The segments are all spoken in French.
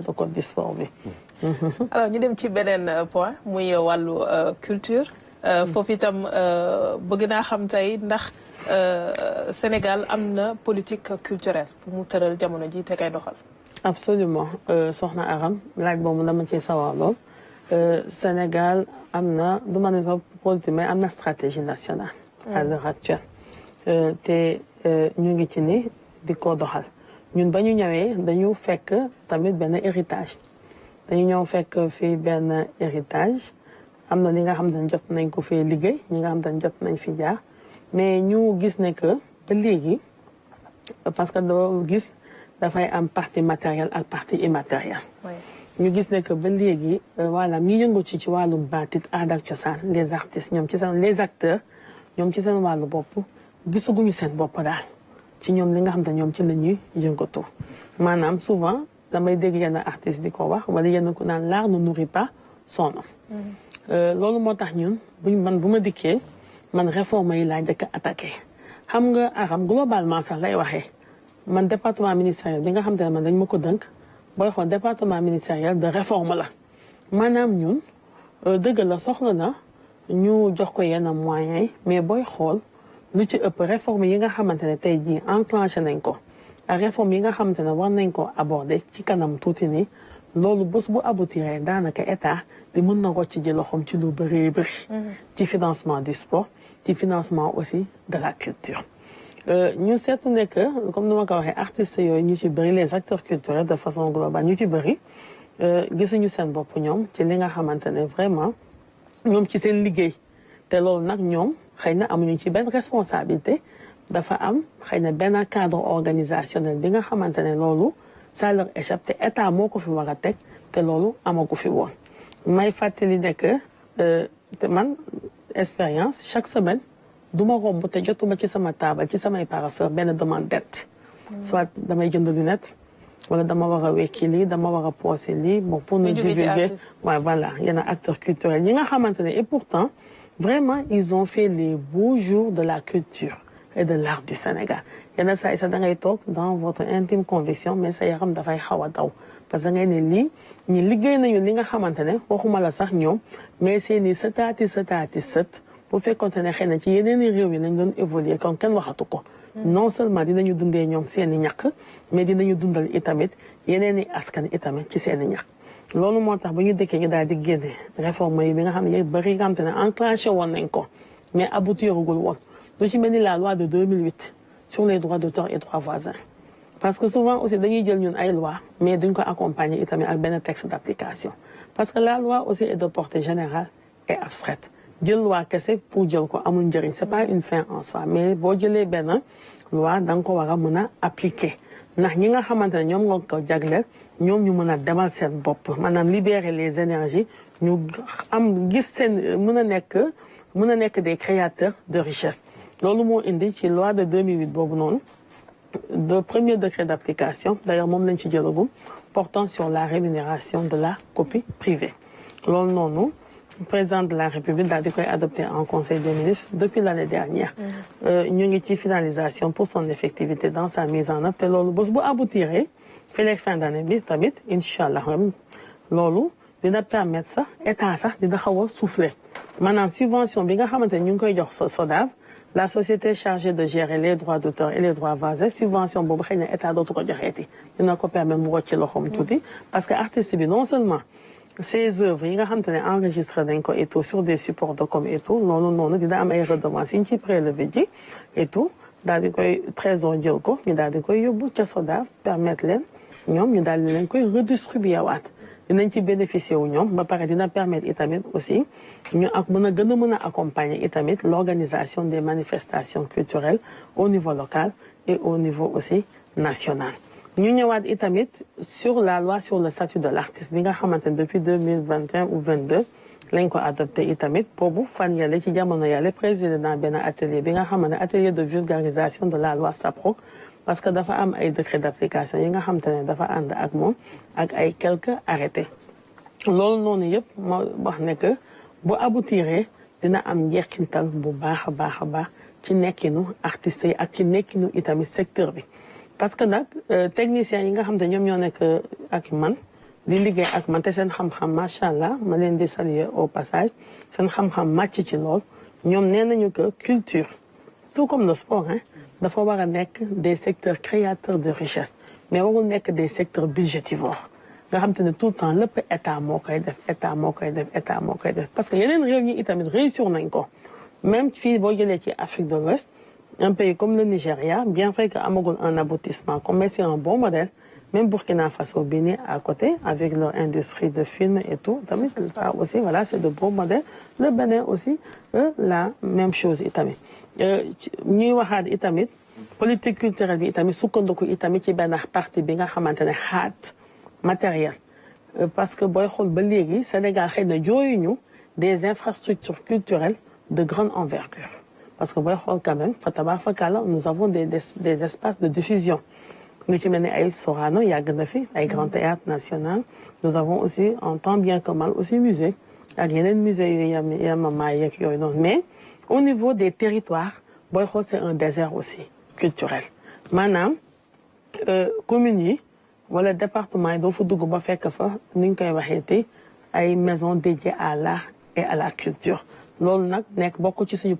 de code du sport bi. alors ñu dem ci beneen point muy wàllu culture. foofu itam bëgg naa xam tey ndax Sénégal am na politique culturelle bu mu tëral jamono ji te kay doxal. absolument soxna Aram laaj boobu dama ci sawar lool Sénégal am na du ma ne sax politique mais am na stratégie nationale. à l'heure actuelle te ñu ngi ci ni di ko doxal. ñun ba ñu ñëwee dañu fekk tamit benn héritage dañu ñëw fekk fii benn héritage am na li nga xam ne jot nañ ko fee liggéey ñi nga xam ne jot nañ fi jaar mais ñu gis ne que ba léegi parce que doo gis dafay am partie matérielle ak partie immatérielle. ñu gis ne que ba léegi voilà ñi yëngu ci wàllum baatit aada ak cosaan les artistes ñoom ci seen les acteurs ñoom ci seen wàllu bopp gisaguñu seen bopp daal. ci ñoom li nga xam ne ñoom ci la ñuy yëngatu maanaam souvent damay dégg yenn artistes di ko wax wala yenn ku naan l'art ne nourrit pas son homme. loolu moo tax ñun man bu ma dikkee man réforme yi laa njëkk a attaqué xam nga Aram globalement sax lay waxee man département ministériel bi nga xam te ne man dañ ma ko dënk booy xool département ministériel de réforme la maanaam ñun dëgg la soxla na ñu jox ko yenn moyens yi mais booy xool. lu ci ëpp réforme yi nga xamante ne tey jii enclenché nañ ko ak réforme yi nga xamante ne war nañ ko aborder ci kanam tuuti nii loolu bés bu aboutiré daanaka état di mën na rocc ji loxoom ci lu bëree bëri. ci financement du sport ci financement aussi de la culture. ñu seetlu ne que comme ni ma ko waxee artistes yooyu ñu ci bëri les acteurs culturels de façon globale ñu ci bëri gisuñu seen bopp ñoom ci li nga xamante ne vraiment ñoom ci seen liggéey te loolu nag ñoom. xëy na amuñu ci benn responsabilité dafa am xëy na benn cadre organisationnel bi nga xamante ne loolu ça leur échappe te état moo ko fi war a teg te loolu amagu fi woon. may fàttali ne que te man expérience chaque semaine du ma romb te jotuma ci sama taabal ci samay parapheur benn demande d'aide. soit damay jënd lunette wala dama war a wekki lii dama war a poser lii bon pour nous divulguer waaw voilà yenn acteurs culturels yi nga xamante ne et pourtant. Vraiment, ils ont fait les beaux jours de la culture et de l'art du Sénégal. yenn saa yi sax da ngay toog dans votre intime conviction mais sa yaram dafay xaw a daw parce que ngay ne lii ñi liggéey nañu li nga xamante ne waxuma la sax ñoom mais seeni sëtaati sët bu fekkonte ne xëy na ci yeneen i réew yi lañ doon évoluer kon kenn waxatu ko. non seulement dinañu dundee ñoom seeni ñàkk mais dinañu dundal itamit yeneen i askan itamit ci seeni ñàkk. loolu moo tax bu ñu dëkkee ñu daal di génne réforme yi bi nga xam ne yëpp bëri nga xam te ne enclenché woon nañ ko mais aboutiragul woon lu ci mel ni la loi de 2008 sur les droits d'auteur et droits voisins parce que souvent aussi dañuy jël ñun ay loi mais duñ ko accompagner itamit ak benn texte d'application parce que la loi aussi est de portée générale et abstraite jël loi kese pour jël ko amul njëriñ c'est pas une fin en soi mais boo jëlee benn loi da nga ko war a mën a appliquer ndax ñi nga xamante ne ñoom nga ko jagleel ñoom ñu mën a demal seen bopp maanaam libérer les énergies ñu am gis seen mën a nekk des créateurs de richesse loolu moo indi ci loi de 2008 boobu noonu de premier décret d'application d'ailleurs moom lañ ci jëlagum portant sur la rémunération de la copie privée loolu noonu président de la République daal di koy adopté en conseil des ministres depuis l'année dernière ñu ngi ci finalisation pour son effectivité dans sa mise en œuvre te loolu bés bu aboutiré fii fin d'année bi tamit incha allah loolu dina permettre sax état sax dina xaw a souffler maanaam subvention bi nga xamante ne ñu ngi koy jox SODAV la société chargée de gérer les droits d'auteur et les droits voisins subvention boobu xëy na état dootu ko joxeeti dina ko permettre mu wocc loxoom tuuti parce que artiste bi non seulement ces œuvres yi nga xamante ne enregistré nañ ko et tout sur des supports de com et tout loolu noonu dina am ay redevances yu ñu ci prélevé ji et tout daal di koy trésor jël ko ñu daal di koy yóbbu ca SODAV permettre leen ñoom ñu daal di leen koy redistribuer waat dinañ ci bénéficier wu ñoom ba pare dina permettre itamit aussi ñu ak mën a gën a accompagner itamit l'organisation des manifestations culturelles au niveau local et au niveau aussi national. ñu ñëwaat itamit sur la loi sur le statut de l'artiste bi nga xamante ne depuis 2021 ou 22 lañ ko adopté itamit boobu fan yàlla ci jamono yàlla président benn atelier bi nga xamante ne atelier de vulgarisation de la loi SAPRO parce que dafa am ay décret d'application yi nga xamante ne dafa ànd ak moom ak ay quelques arrêtés loolu noonu yëpp moo wax ne que bu aboutiré dina am njeexintal bu baax a baax ci nekkinu artistes yi ak ci nekkinu itamit secteur bi parce que nag techniciens yi nga xam te ñoom ñoo nekk ak man di liggéey ak man te seen xam-xam macha allah ma leen di saluer au passage seen xam-xam màcc ci lool ñoom nee nañu que culture tout comme le sport dafa war a nekk des secteurs créateurs de richesse mais warul nekk des secteurs budgétivores nga xam te ne tout le temps lépp état moo koy def état moo koy def état moo koy def parce que yeneen réew ñi itamit réussir nañ ko même fii boo jëlee ci Afrique de l'Ouest un pays comme le Nigeria bien vrai que amagul un aboutissement mais c'est un bon modèle même Burkina Faso bi nii à côté avec leur industrie de film et tout tamit ça aussi voilà c'est de beaux modèles le Bénin aussi la même chose itamit ñuy waxaat itamit politique culturelle bi itamit sukkandiku itamit ci benn partie bi nga xamante ne xaat matériel parce que booy xool ba léegi Sénégal xëy na jooyuñu des infrastructures culturelles de grande envergure parce que booy xool quand même fa tabaarakalla nous avons des espaces de diffusion lu ci mel ni ay Sorano yàgg na fi ay Grand Théâtre National nous avons aussi en tant bien que mal aussi musée ak yeneen musée yu yamamaay yeeg yooyu noonu mais au niveau des territoires booy xool c'est un désert aussi culturel maanaam communes yi wala département yi doo fa dugg ba fekk fa ni ñu koy waxee te ay maisons dédiées à l'art et à la culture loolu nag nekk bokk ci suñu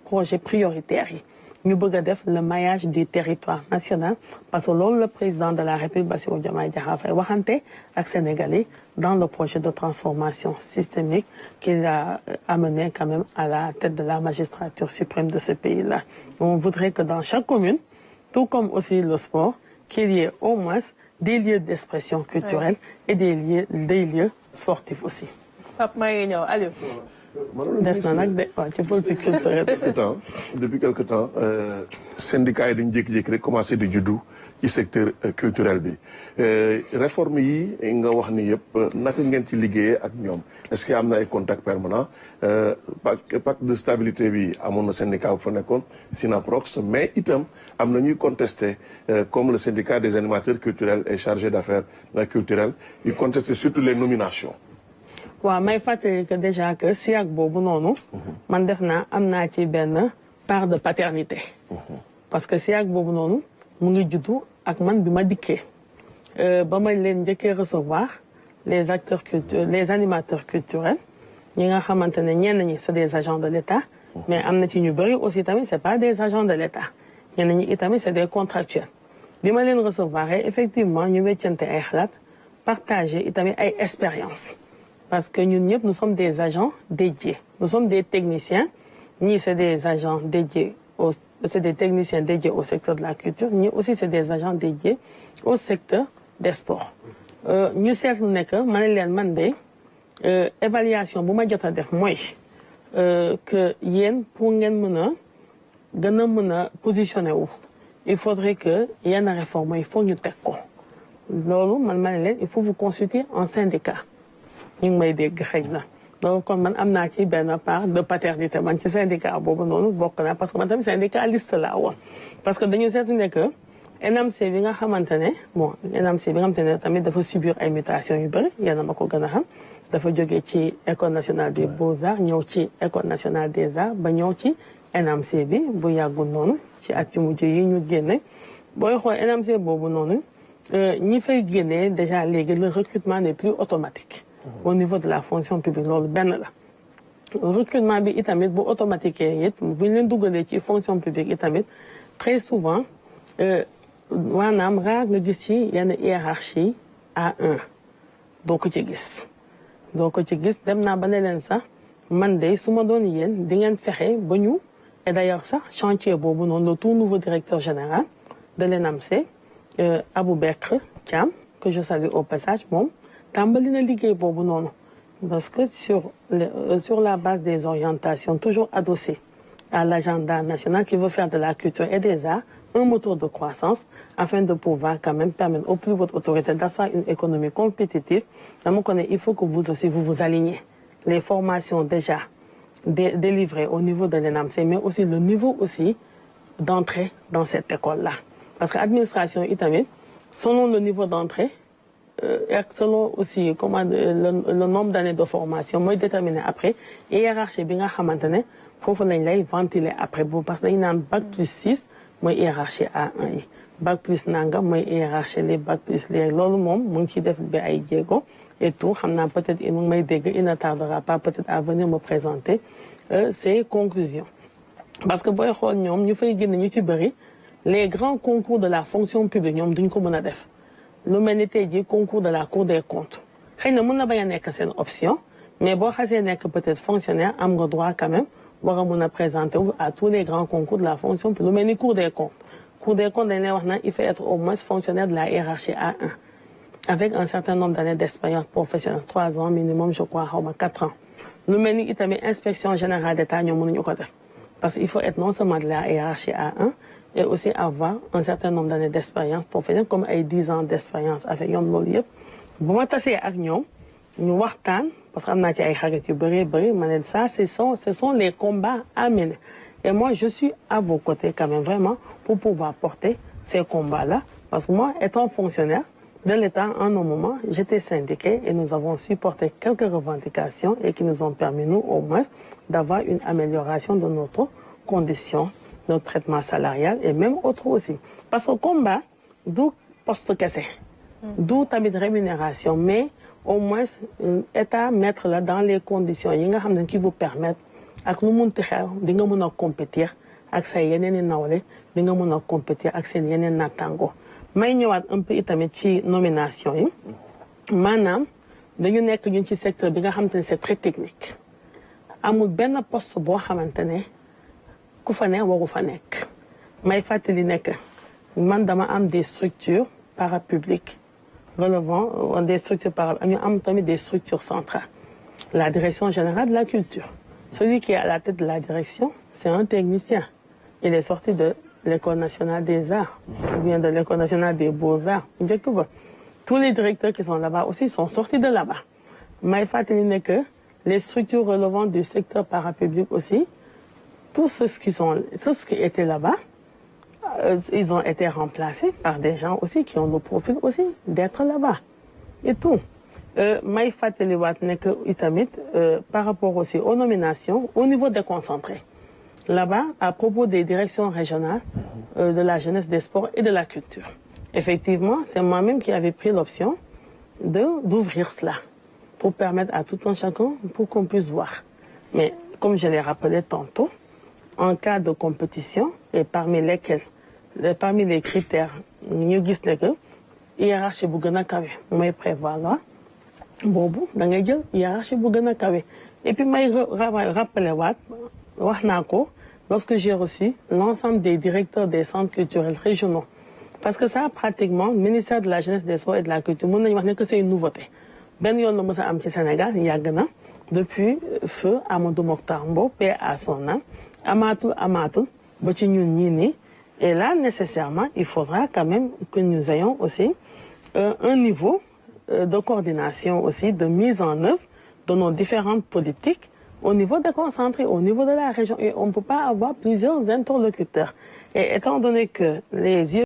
projet prioritaire yi ñu bëgg a def le maillage du territoire national parce que loolu le président de la République Bassirou Diomaye Diakhar Faye waxante ak Sénégalais dans le projet de transformation systémique qu'il a amené quand même à la tête de la magistrature suprême de ce pays-là. On voudrait que dans chaque commune, tout comme aussi le sport, qu'il y ait au moins des lieux d'expression culturelle et des lieux sportifs aussi. Pape maa ngi ñëw Aliou. des na nag de waaw ci politique culturelle. depuis quelque temps syndicats yi dañu jékki-jékki rek commencé di juddu ci secteur culturel bi réforme yi nga wax ni yëpp naka ngeen ci liggéeyee ak ñoom est-ce que am na ay contacts permanents pacte de stabilité bi amoon na syndicat bu fa nekkoon SYNAPROX mais itam am na ñuy contester comme le syndicat des animateurs culturels et chargés d'affaires culturelles ils contestent surtout les nominations. waaw may fàttali que déjà que SIAC boobu noonu man def naa am naa ci benn part de paternité parce que SIAC boobu noonu mu ngi juddu ak man bi ma dikkee ba ma leen njëkkee recevoir les acteurs culturels les animateurs culturels ñi nga xamante ne ñenn ñi c'est des agents de l'État mais am na ci ñu bëri aussi tamit c'est pas des agents de l'État ñenn ñi itamit c'est des contractuels bi ma leen recevoir effectivement ñu weccante ay xalaat partager itamit ay expérience parce que ñun ñëpp nous sommes des agents dédiés nous sommes des techniciens ñii c'est des agents dédiés c'est des techniciens dédiés au secteur de la culture ñii aussi c'est des agents dédiés au secteur des sports ñu seetlu ne que ma ne leen man de évaluation bu ma jot a def mooy que yéen pour ngeen mën a gën a mën a positionner wu il faudrait que yenn réforme il faut ñu teg ko loolu man ma ne leen il faut vous consulter en syndicat ñu ngi may dégg xëy na donc kon man am naa ci benn part de paternité man ci syndicat boobu noonu bokk naa parce que man tamit syndicaliste laa woon parce que dañu seetlu ne que NAMC bi nga xamante ne bon NAMC bi nga xamante ne tamit dafa subir ay mutations yu bëri yéen a ma ko gën a xam dafa jógee ci école nationale des beaux-arts ñëw ci école nationale des arts ba ñëw ci NAMC bi bu yàggul noonu ci at yu mujj yi ñu génne booy xool NAMC boobu noonu ñi fay génnee déjà léegi le recrutement n'est plus automatique au niveau de la fonction publique loolu benn la recrutement bi itamit bu automatique it bu ñu leen dugalee ci fonction publique itamit très souvent maanaam raar nga gis ci yenn hiérarchie A1 doo ko ci gis dem naa ba ne leen sax man de su ma doon yéen di ngeen fexe ba ñu et d'ailleurs sax chantier boobu noonu le tout nouveau directeur général de l'ENAMC Aboubekr Thiam que je salue au passage moom tàmbali na liggéey boobu noonu parce que sur la base des orientations toujours adossées à l'agenda national qui veut faire de la culture et des arts un moteur de croissance afin de pouvoir quand même permettre aux plus hautes autorités d'asseoir une économie compétitive. Dama ko ne il faut que vous aussi vous alignez les formations déjà délivrées au niveau de l'ENAMC mais aussi le niveau aussi d'entrée dans cette école-là parce que administration itamit selon le niveau d'entrée et selon aussi comment le nombre d'années de formation mooy déterminer après hiérarchie bi nga xamante ne foofu lañ lay ventiler après boobu parce que dañu naan bac plus 6 mooy hiérarchie A1 yi bac plus nanga mooy hiérarchie li bac plus li loolu moom mu ngi ciy def bi ay jéego et tout xam naa peut-être mu ngi may dégg il ne tardera pas peut-être à venir me présenter ses conclusions. Parce que booy xool ñoom ñu fay génn ñu ci bëri les grands concours de la fonction publique ñoom duñ ko mën a def lu mel ni tey jii concours de la Cour des comptes xëy na mën na bañ a nekk seen option mais boo xasee nekk peut-être fonctionnaire am nga droit quand même war a mën a présenter à tous les grands concours de la fonction publique lu mel ni Cour des comptes. Cour des comptes dañ lay wax naan il faut être au moins fonctionnaire de la hiérarchie A1 avec un certain nombre d'années d'expérience professionnelle 3 ans minimum je crois xaw ma 4 ans lu mel ni itamit inspection générale d'État ñoom mënuñu ko def parce qu'il faut être non seulement de la hiérarchie A1 et aussi avoir un certain nombre d'années d'expérience professionnelle comme ay 10 ans d'expérience avec ñoom loolu yëpp bu ma tasee ak ñoom ñu waxtaan parce que am naa ci ay xarit yu bëri ma ne ça ce sont les combats à mener et moi je suis à vos côtés quand même vraiment pour pouvoir porter ces combats-là parce que moi étant fonctionnaire de l'État en un moment j'étais syndiqué et nous avons su porter quelques revendications et qui nous ont permis nous au moins d'avoir une amélioration de notre condition notre traitement salarial et même autre aussi parce que combat du poste kese du tamit rémunération mais au moins état mettre la dans les conditions yi nga xam ne qui vous permettent ak lu munti xew di nga mën a compétir ak say yeneen i nawle di nga mën a compétir ak seen yeneen nattango may ñëwaat un peu itamit ci nomination yi maanaam dañu nekk ñun ci secteur bi nga xamante ne c'est très technique amul benn poste boo xamante ne ku fa ne waru fa nekk may fàttali nekk man dama am des structures parapubliques relevant des structures parapubliques ñu am tamit des structures centrales la direction générale de la culture celui qui est à la tête de la direction c'est un technicien il est sorti de l'école nationale des arts ou bien de l'école nationale des beaux-arts njëkk ba tous les directeurs qui sont là-bas aussi sont sortis de là-bas may fàttali ne que les structures relevant du secteur parapublic aussi tous ceux qui étaient là-bas ils ont été remplacés par des gens aussi qui ont le profil aussi d'être là-bas et tout may fàttaliwaat ne que itamit par rapport aussi aux nominations au niveau déconcentré là-bas à propos des directions régionales de la jeunesse des sports et de la culture effectivement c'est moi-même qui avais pris l'option d'ouvrir cela pour permettre à tout un chacun pour qu'on puisse voir mais comme je l'ai rappelé tantôt en cas de compétition et parmi les critères ñu gis ne que hiérarchie bu gën a kawe mooy prévaloir boobu da ngay jël hiérarchie bu gën a kawe et puis may rappeler waat wax naa ko lorsque j'ai reçu l'ensemble des directeurs des centres culturels régionaux parce que ça pratiquement ministère de la jeunesse des sports et de la culture mën nañu wax ne que c'est une nouveauté benn yoon la mës a am ci Sénégal yàgg na depuis feu Amadou Mokhtar Mbow paix à son âme amaatul ba ci ñun ñii nii et là nécessairement il faudra quand même que nous ayons aussi un niveau de coordination aussi de mise en œuvre de nos différentes politiques au niveau déconcentré au niveau de la région et on ne peut pas avoir plusieurs interlocuteurs et étant donné que les